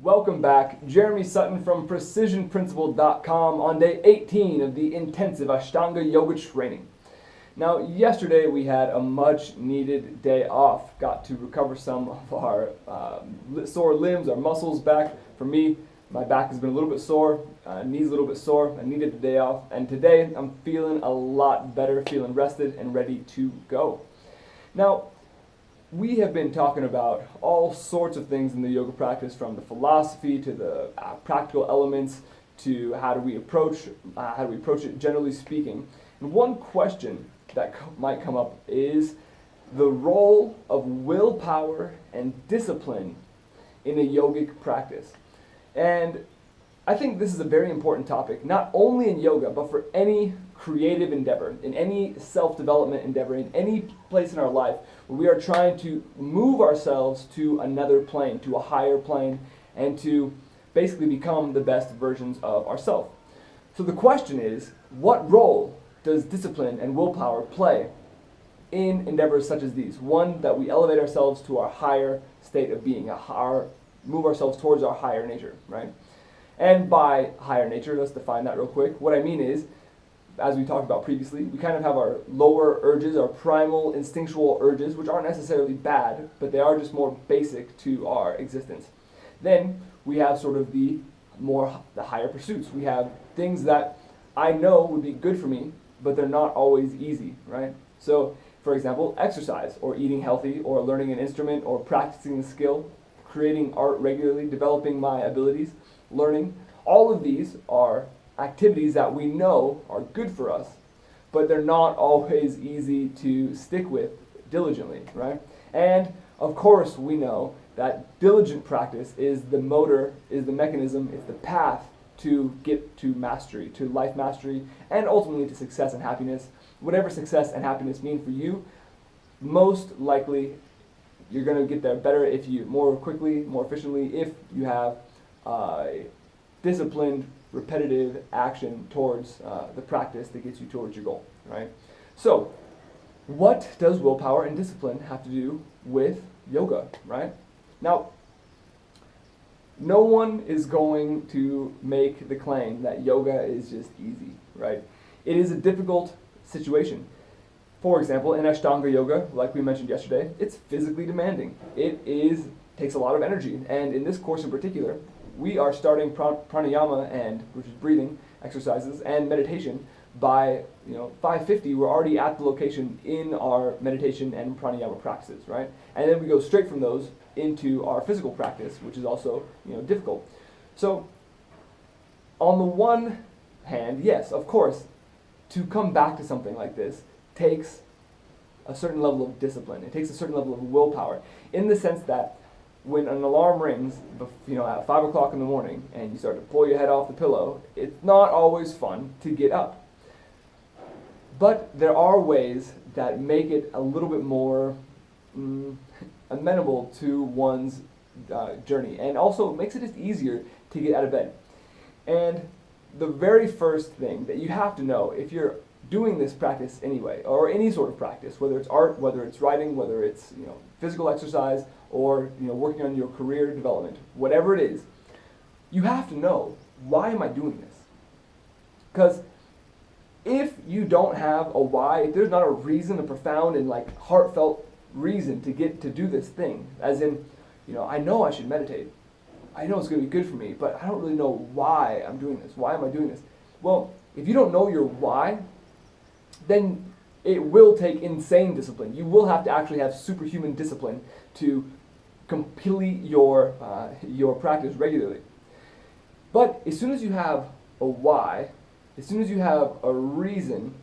Welcome back. Jeremy Sutton from PrecisionPrinciple.com on day 18 of the intensive Ashtanga Yoga training. Now, yesterday we had a much needed day off. Got to recover some of our sore limbs, our muscles back. For me, my back has been a little bit sore, knees a little bit sore. I needed the day off, and today I'm feeling a lot better, feeling rested and ready to go. Now, we have been talking about all sorts of things in the yoga practice, from the philosophy to the practical elements to how do we approach it generally speaking. And one question that might come up is the role of willpower and discipline in a yogic practice. And I think this is a very important topic, not only in yoga, but for any creative endeavor, in any self-development endeavor, in any place in our life where we are trying to move ourselves to another plane, to a higher plane, and to basically become the best versions of ourselves. So the question is, what role does discipline and willpower play in endeavors such as these? One, that we elevate ourselves to our higher state of being, move ourselves towards our higher nature, right? And by higher nature, let's define that real quick. What I mean is, as we talked about previously, we kind of have our lower urges, our primal instinctual urges, which aren't necessarily bad, but they are just more basic to our existence. Then we have sort of the higher pursuits. We have things that I know would be good for me, but they're not always easy, right? So, for example, exercise, or eating healthy, or learning an instrument, or practicing a skill, creating art regularly, developing my abilities, learning. All of these are activities that we know are good for us, but they're not always easy to stick with diligently, right? And of course we know that diligent practice is the motor, is the mechanism, it's the path to get to mastery, to life mastery, and ultimately to success and happiness. Whatever success and happiness mean for you, most likely you're going to get there better more quickly, more efficiently, if you have disciplined, repetitive action towards the practice that gets you towards your goal, right? So, what does willpower and discipline have to do with yoga, right? Now, no one is going to make the claim that yoga is just easy, right? It is a difficult situation. For example, in Ashtanga yoga, like we mentioned yesterday, it's physically demanding. It takes a lot of energy, and in this course in particular, we are starting pranayama, which is breathing exercises, and meditation by 5:50. We're already at the location in our meditation and pranayama practices, right? And then we go straight from those into our physical practice, which is also difficult. So, on the one hand, yes, of course, to come back to something like this takes a certain level of discipline. It takes a certain level of willpower, in the sense that when an alarm rings, at 5 o'clock in the morning, and you start to pull your head off the pillow, it's not always fun to get up. But there are ways that make it a little bit more amenable to one's journey, and also makes it just easier to get out of bed. And the very first thing that you have to know, if you're doing this practice anyway, or any sort of practice, whether it's art, whether it's writing, whether it's physical exercise, or working on your career development, whatever it is, you have to know, why am I doing this? Because if you don't have a why, if there's not a reason, a profound and heartfelt reason to do this thing, as in, I know I should meditate, I know it's going to be good for me, but I don't really know why I'm doing this. Why am I doing this? Well, if you don't know your why, then it will take insane discipline. You will have to actually have superhuman discipline to complete your practice regularly. But as soon as you have a why, as soon as you have a reason,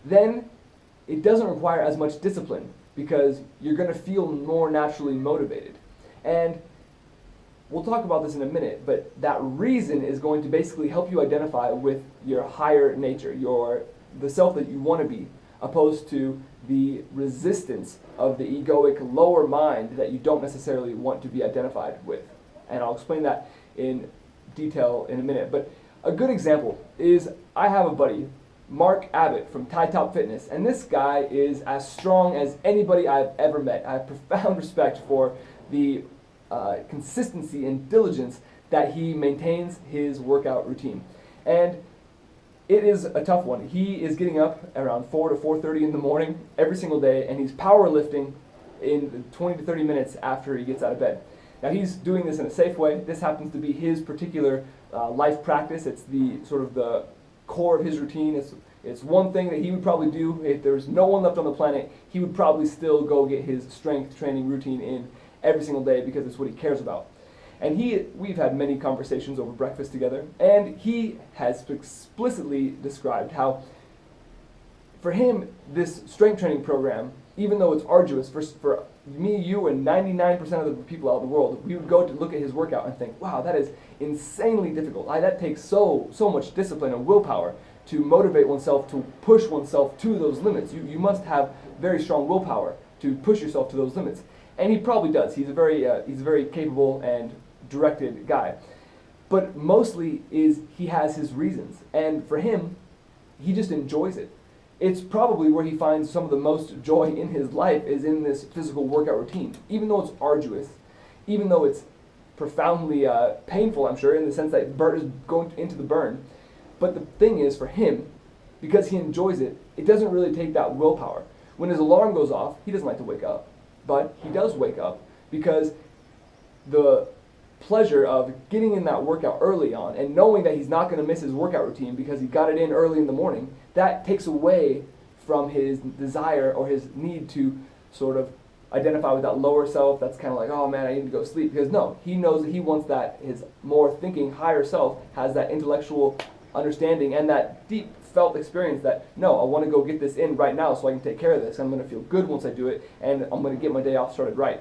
then it doesn't require as much discipline, because you're going to feel more naturally motivated. And we'll talk about this in a minute, but that reason is going to basically help you identify with your higher nature, the self that you want to be, opposed to the resistance of the egoic lower mind that you don't necessarily want to be identified with. And I'll explain that in detail in a minute. But a good example is, I have a buddy, Mark Abbott from Thai Top Fitness, and this guy is as strong as anybody I've ever met. I have profound respect for the consistency and diligence that he maintains his workout routine. And it is a tough one. He is getting up around 4 to 4:30 in the morning every single day, and he's powerlifting in 20 to 30 minutes after he gets out of bed. Now he's doing this in a safe way. This happens to be his particular life practice. It's the sort of the core of his routine. It's one thing that he would probably do if there's no one left on the planet. He would probably still go get his strength training routine in every single day because it's what he cares about. And we've had many conversations over breakfast together, and he has explicitly described how, for him, this strength training program, even though it's arduous for me, you, and 99% of the people out in the world, we would go to look at his workout and think, wow, that is insanely difficult. That takes so much discipline and willpower to motivate oneself, to push oneself to those limits. You must have very strong willpower to push yourself to those limits. And he probably does. He's a very capable and directed guy. But mostly he has his reasons. And for him, he just enjoys it. It's probably where he finds some of the most joy in his life is in this physical workout routine. Even though it's arduous, even though it's profoundly painful, I'm sure, in the sense that is going into the burn. But the thing is, for him, because he enjoys it, it doesn't really take that willpower. When his alarm goes off, he doesn't like to wake up. But he does wake up because the pleasure of getting in that workout early on and knowing that he's not going to miss his workout routine because he got it in early in the morning, that takes away from his desire or his need to sort of identify with that lower self that's kind of like, oh man, I need to go sleep. Because no, he knows that he wants that his more thinking higher self has that intellectual understanding and that deep felt experience that, no, I want to go get this in right now so I can take care of this. I'm going to feel good once I do it, and I'm going to get my day off started right.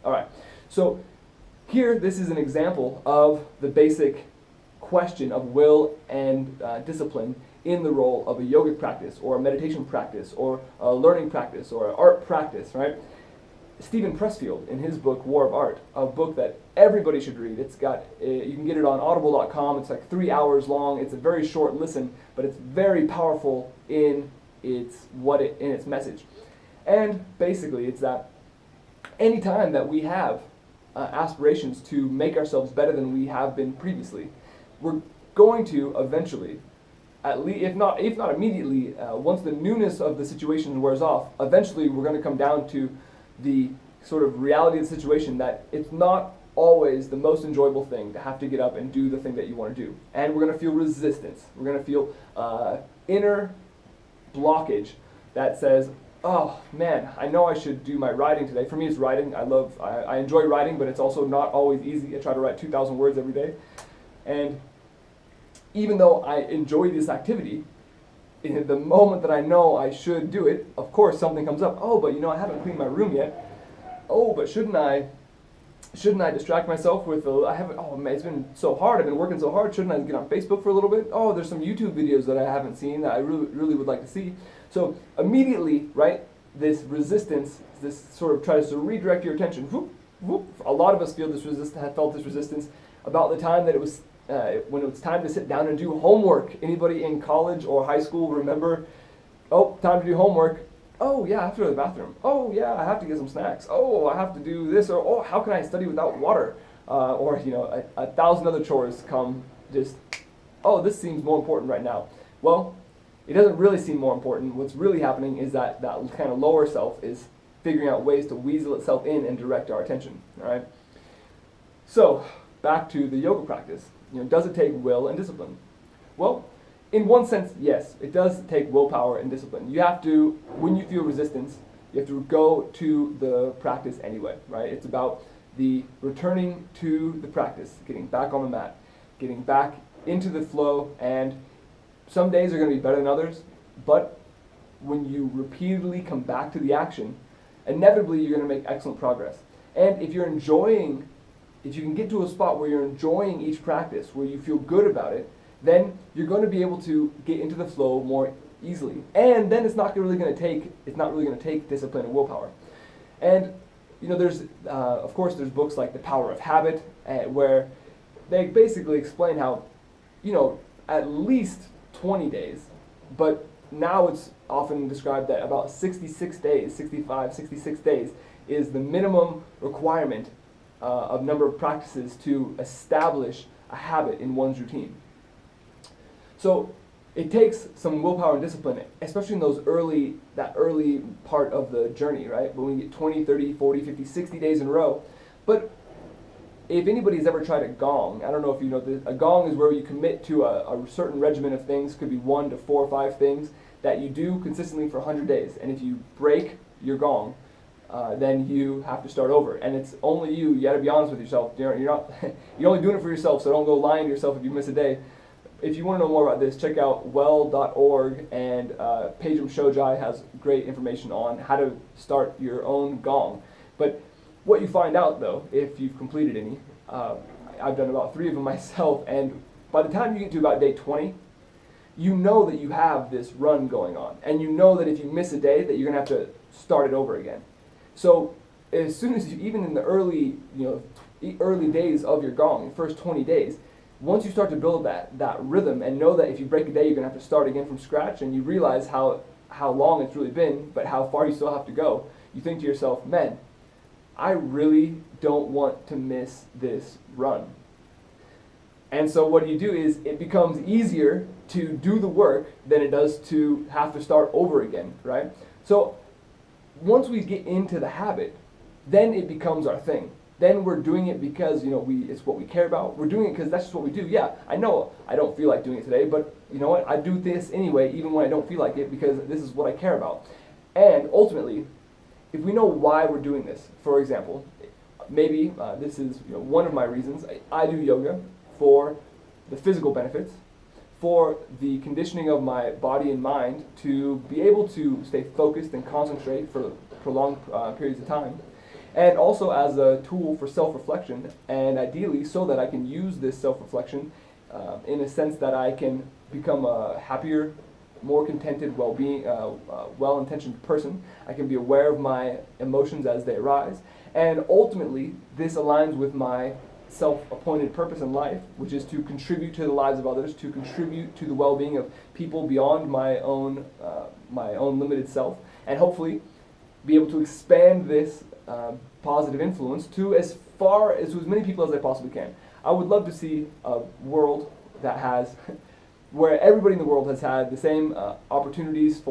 All right, so here, this is an example of the basic question of will and discipline in the role of a yogic practice or a meditation practice or a learning practice or an art practice, right? Stephen Pressfield, in his book, War of Art, a book that everybody should read. It's got, you can get it on audible.com. It's like 3 hours long. It's a very short listen, but it's very powerful in its message. And basically, it's that any time that we have aspirations to make ourselves better than we have been previously, we're going to eventually, at least if not immediately, once the newness of the situation wears off, eventually we're going to come down to the sort of reality of the situation that it's not always the most enjoyable thing to have to get up and do the thing that you want to do. And we're going to feel resistance. We're going to feel inner blockage that says, oh man, I know I should do my writing today. For me, it's writing. I enjoy writing, but it's also not always easy. I try to write 2,000 words every day. And even though I enjoy this activity, in the moment that I know I should do it, of course something comes up. Oh, but you know, I haven't cleaned my room yet. Oh, but shouldn't I distract myself with oh man, it's been so hard. I've been working so hard. Shouldn't I get on Facebook for a little bit? Oh, there's some YouTube videos that I haven't seen that I really would like to see. So immediately, right, this resistance, this sort of tries to redirect your attention. Whoop, whoop. A lot of us feel have felt this resistance about the time that it was when it was time to sit down and do homework. Anybody in college or high school remember, oh, time to do homework. Oh yeah, I have to go to the bathroom. Oh yeah, I have to get some snacks. Oh, I have to do this, or oh, how can I study without water? Or you know, a thousand other chores come just, oh, this seems more important right now. Well, it doesn't really seem more important. What's really happening is that kind of lower self is figuring out ways to weasel itself in and direct our attention. All right. So back to the yoga practice. You know, does it take will and discipline? Well, in one sense, yes, it does take willpower and discipline. You have to, when you feel resistance, you have to go to the practice anyway, right? It's about the returning to the practice, getting back on the mat, getting back into the flow, and some days are going to be better than others, but when you repeatedly come back to the action, inevitably you're going to make excellent progress. And if you can get to a spot where you're enjoying each practice, where you feel good about it, then you're going to be able to get into the flow more easily. And then it's not really going to take discipline and willpower. And you know, there's of course there's books like The Power of Habit, where they basically explain how, you know, at least 20 days, but now it's often described that about 66 days, 65, 66 days is the minimum requirement a number of practices to establish a habit in one's routine. So it takes some willpower and discipline, especially in that early part of the journey, right? When we get 20, 30, 40, 50, 60 days in a row. But if anybody's ever tried a gong, I don't know if you know this, a gong is where you commit to a certain regimen of things, could be 1 to 4 or 5 things that you do consistently for 100 days. And if you break your gong, then you have to start over. And it's only you got to be honest with yourself. You're only doing it for yourself, so don't go lying to yourself if you miss a day. If you want to know more about this, check out well.org, and Pejam Shojai has great information on how to start your own gong. But what you find out, though, if you've completed any, I've done about 3 of them myself, and by the time you get to about day 20, you know that you have this run going on, and you know that if you miss a day, that you're going to have to start it over again. So as soon as even in the early days of your gong, the first 20 days, once you start to build that rhythm and know that if you break a day, you're going to have to start again from scratch, and you realize how long it's really been, but how far you still have to go, you think to yourself, man, I really don't want to miss this run. And so what you do is it becomes easier to do the work than it does to have to start over again, right? So once we get into the habit, then it becomes our thing. Then we're doing it because it's what we care about. We're doing it because that's just what we do. Yeah, I know I don't feel like doing it today, but you know what? I do this anyway, even when I don't feel like it, because this is what I care about. And ultimately, if we know why we're doing this, for example, maybe this is one of my reasons. I do yoga for the physical benefits, for the conditioning of my body and mind to be able to stay focused and concentrate for prolonged periods of time, and also as a tool for self-reflection, and ideally so that I can use this self-reflection in a sense that I can become a happier, more contented, well-intentioned person. I can be aware of my emotions as they arise, and ultimately this aligns with my self-appointed purpose in life, which is to contribute to the lives of others, to contribute to the well-being of people beyond my own limited self, and hopefully be able to expand this positive influence to as many people as I possibly can. I would love to see a world that has where everybody in the world has had the same opportunities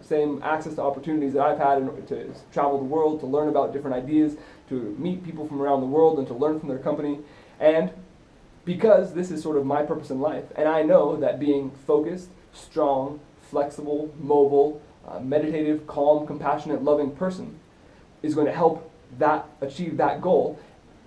same access to opportunities that I've had to travel the world, to learn about different ideas, to meet people from around the world and to learn from their company. And because this is sort of my purpose in life, and I know that being focused, strong, flexible, mobile, meditative, calm, compassionate, loving person is going to help achieve that goal,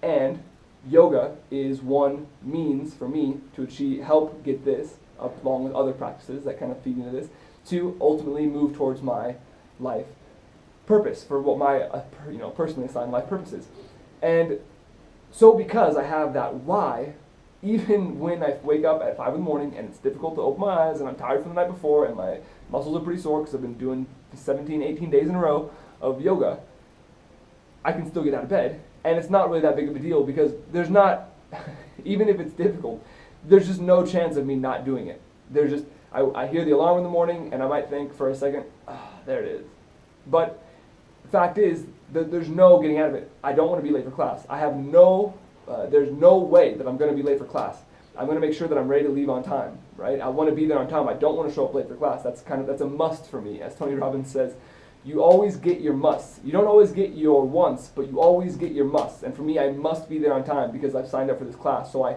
and yoga is one means for me to help get this, along with other practices that kind of feed into this, to ultimately move towards my life purpose, for what my personally assigned life purpose is. And so because I have that why, even when I wake up at 5 in the morning and it's difficult to open my eyes and I'm tired from the night before and my muscles are pretty sore because I've been doing 17, 18 days in a row of yoga, I can still get out of bed. And it's not really that big of a deal because there's not, even if it's difficult, there's just no chance of me not doing it. I hear the alarm in the morning and I might think for a second, there it is. But the fact is that there's no getting out of it. I don't want to be late for class. There's no way that I'm going to be late for class. I'm going to make sure that I'm ready to leave on time, right? I want to be there on time. I don't want to show up late for class. That's a must for me. As Tony Robbins says, you always get your musts. You don't always get your wants, but you always get your musts. And for me, I must be there on time because I've signed up for this class, so I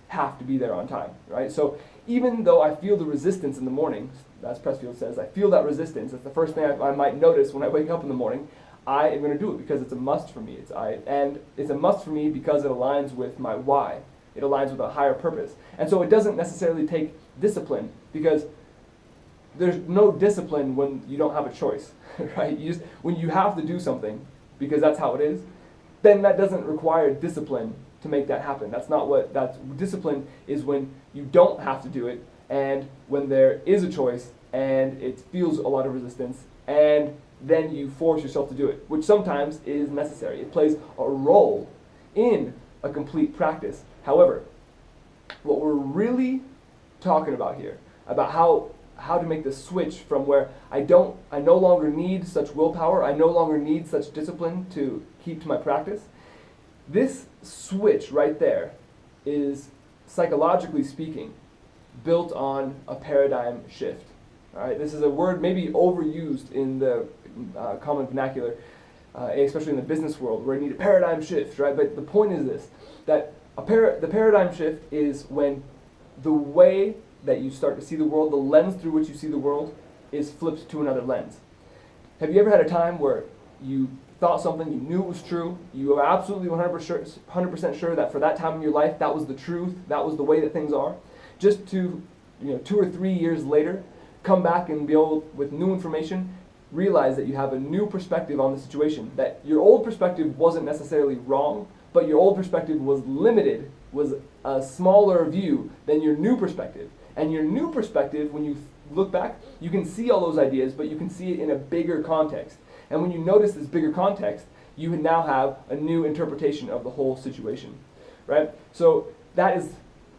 have to be there on time, right? So even though I feel the resistance in the morning, as Pressfield says, I feel that resistance. It's the first thing I might notice when I wake up in the morning. I am going to do it because it's a must for me. And it's a must for me because it aligns with my why. It aligns with a higher purpose. And so it doesn't necessarily take discipline because there's no discipline when you don't have a choice, right? When you have to do something because that's how it is, then that doesn't require discipline to make that happen. Discipline is when you don't have to do it and when there is a choice and it feels a lot of resistance and then you force yourself to do it, which sometimes is necessary. It plays a role in a complete practice. However, what we're really talking about here, about how to make the switch from where I no longer need such willpower, I no longer need such discipline to keep to my practice, This switch right there is, psychologically speaking, built on a paradigm shift. All right, this is a word maybe overused in the common vernacular, especially in the business world, where you need a paradigm shift, right? But the point is this, that the paradigm shift is when the way that you start to see the world, the lens through which you see the world, is flipped to another lens. Have you ever had a time where you thought something, you knew it was true, you were absolutely 100% sure that for that time in your life, that was the truth, that was the way that things are, just to, 2 or 3 years later, come back and be able, with new information, realize that you have a new perspective on the situation, that your old perspective wasn't necessarily wrong, but your old perspective was limited, was a smaller view than your new perspective. And your new perspective, when you look back, you can see all those ideas, but you can see it in a bigger context. And when you notice this bigger context, you now have a new interpretation of the whole situation, right? So that is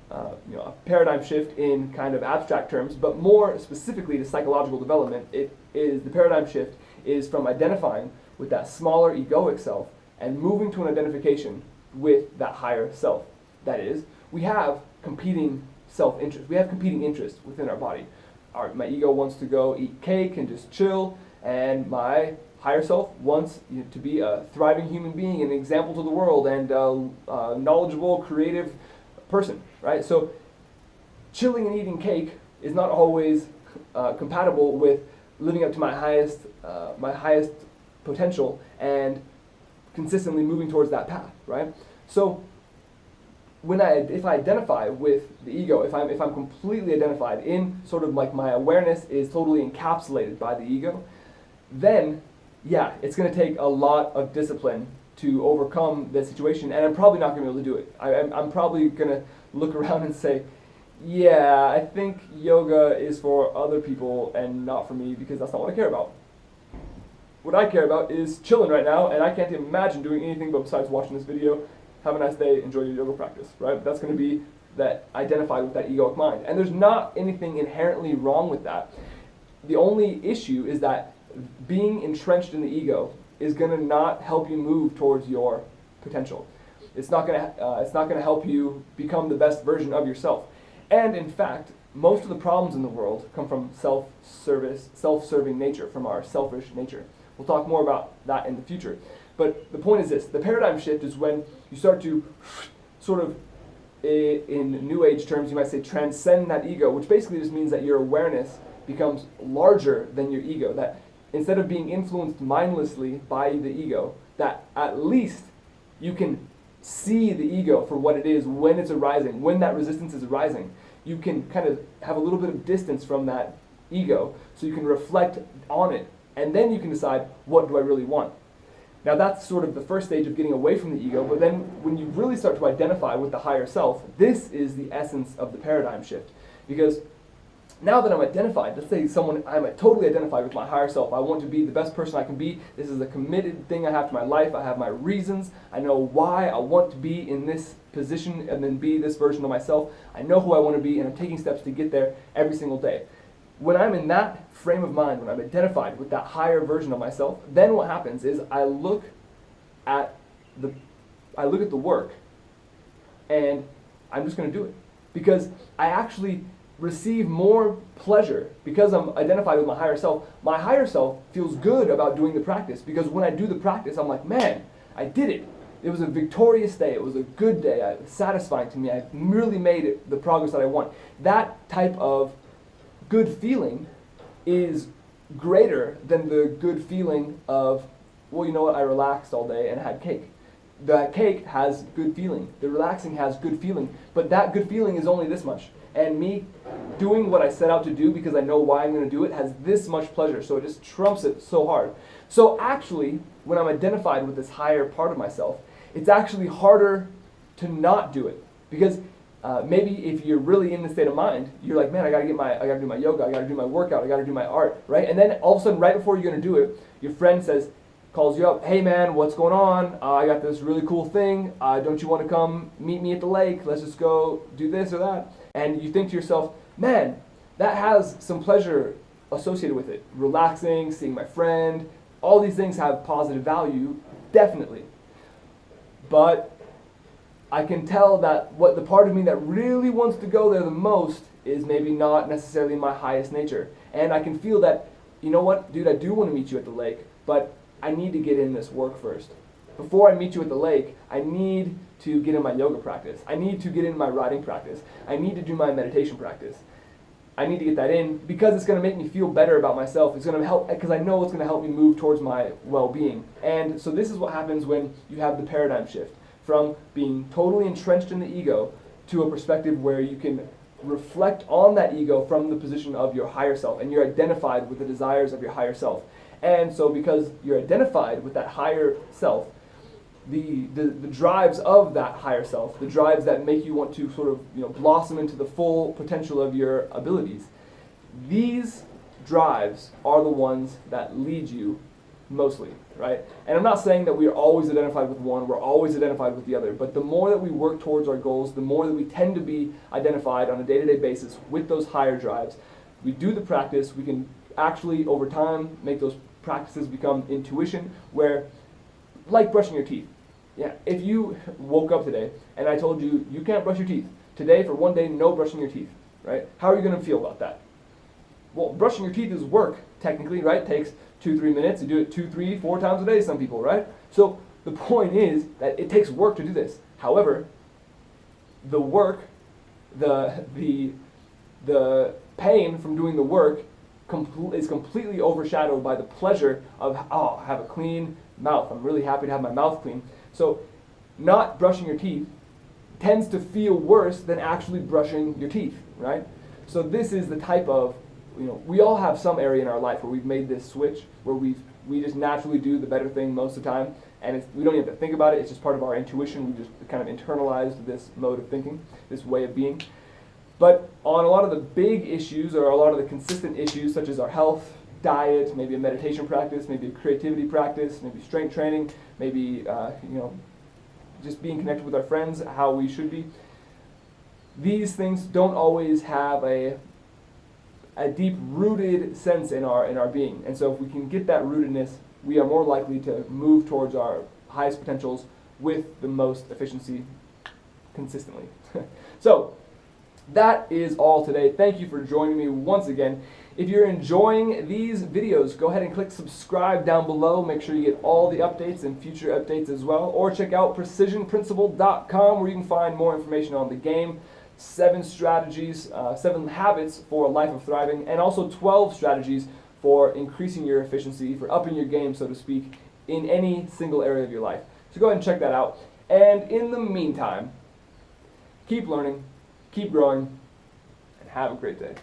a paradigm shift in kind of abstract terms, but more specifically to psychological development, the paradigm shift is from identifying with that smaller egoic self and moving to an identification with that higher self. That is, we have competing self-interest. We have competing interests within our body. My ego wants to go eat cake and just chill, and my higher self wants to be a thriving human being, an example to the world, and a knowledgeable, creative person, right? So chilling and eating cake is not always compatible with living up to my highest potential and consistently moving towards that path, right? So if I identify with the ego, if I'm completely identified in sort of like my awareness is totally encapsulated by the ego, then yeah, it's going to take a lot of discipline to overcome the situation, and I'm probably not going to be able to do it. I'm probably going to look around and say, yeah, I think yoga is for other people and not for me, because that's not what I care about. What I care about is chilling right now, and I can't imagine doing anything but besides watching this video. Have a nice day, enjoy your yoga practice, right? That's going to be that identified with that egoic mind. And there's not anything inherently wrong with that. The only issue is that being entrenched in the ego is going to not help you move towards your potential. It's not going to help you become the best version of yourself. And in fact, most of the problems in the world come from self-serving nature, from our selfish nature. We'll talk more about that in the future. But the point is this, the paradigm shift is when you start to sort of, in New Age terms, you might say transcend that ego, which basically just means that your awareness becomes larger than your ego, that instead of being influenced mindlessly by the ego, that at least you can see the ego for what it is when it's arising, when that resistance is arising. You can kind of have a little bit of distance from that ego so you can reflect on it, and then you can decide, what do I really want? Now that's sort of the first stage of getting away from the ego, but then when you really start to identify with the higher self, this is the essence of the paradigm shift. Because now that I'm identified, let's say I'm totally identified with my higher self, I want to be the best person I can be, this is a committed thing I have to my life, I have my reasons, I know why I want to be in this position and then be this version of myself, I know who I want to be, and I'm taking steps to get there every single day. When I'm in that frame of mind, when I'm identified with that higher version of myself, then what happens is I look at the work, and I'm just going to do it. Because I actually receive more pleasure because I'm identified with my higher self. My higher self feels good about doing the practice, because when I do the practice, I'm like, man, I did it. It was a victorious day. It was a good day. It was satisfying to me. I really made the progress that I want. That type of good feeling is greater than the good feeling of, well, you know what, I relaxed all day and had cake. The cake has good feeling. The relaxing has good feeling. But that good feeling is only this much. And me doing what I set out to do because I know why I'm going to do it has this much pleasure. So it just trumps it so hard. So actually, when I'm identified with this higher part of myself, it's actually harder to not do it. Because maybe if you're really in the state of mind, you're like, man, I gotta do my yoga, I gotta do my workout, I gotta do my art, right? And then all of a sudden, right before you're gonna do it, your friend calls you up, hey man, what's going on? I got this really cool thing. Don't you want to come meet me at the lake? Let's just go do this or that. And you think to yourself, man, that has some pleasure associated with it. Relaxing, seeing my friend, all these things have positive value, definitely. But I can tell that what the part of me that really wants to go there the most is maybe not necessarily my highest nature. And I can feel that, you know what, dude, I do want to meet you at the lake, but I need to get in this work first. Before I meet you at the lake, I need to get in my yoga practice. I need to get in my writing practice. I need to do my meditation practice. I need to get that in because it's going to make me feel better about myself. It's going to help because I know it's going to help me move towards my well-being. And so this is what happens when you have the paradigm shift from being totally entrenched in the ego to a perspective where you can reflect on that ego from the position of your higher self, and you're identified with the desires of your higher self. And so because you're identified with that higher self, the drives of that higher self, the drives that make you want to sort of blossom into the full potential of your abilities, these drives are the ones that lead you mostly, right? And I'm not saying that we are always identified with one, we're always identified with the other, but the more that we work towards our goals, the more that we tend to be identified on a day-to-day basis with those higher drives. We do the practice, we can actually over time make those practices become intuition, where, like brushing your teeth. Yeah, if you woke up today and I told you you can't brush your teeth, today for one day, no brushing your teeth, right? How are you going to feel about that? Well, brushing your teeth is work, technically, right? It takes 2-3 minutes. You do it 2, 3, 4 times a day, some people, right? So the point is that it takes work to do this. However, the work, the pain from doing the work is completely overshadowed by the pleasure of, oh, I have a clean mouth. I'm really happy to have my mouth clean. So not brushing your teeth tends to feel worse than actually brushing your teeth, right? So this is the type of, we all have some area in our life where we've made this switch, where we just naturally do the better thing most of the time, and we don't even have to think about it. It's just part of our intuition. We just kind of internalized this mode of thinking, this way of being. But on a lot of the big issues, or a lot of the consistent issues, such as our health, diet, maybe a meditation practice, maybe a creativity practice, maybe strength training, maybe just being connected with our friends, how we should be, these things don't always have a deep-rooted sense in our being. And so if we can get that rootedness, we are more likely to move towards our highest potentials with the most efficiency consistently. So that is all today. Thank you for joining me once again. If you're enjoying these videos, go ahead and click subscribe down below. Make sure you get all the updates and future updates as well. Or check out precisionprinciple.com, where you can find more information on the game, 7 strategies, 7 habits for a life of thriving, and also 12 strategies for increasing your efficiency, for upping your game, so to speak, in any single area of your life. So go ahead and check that out. And in the meantime, keep learning, keep growing, and have a great day.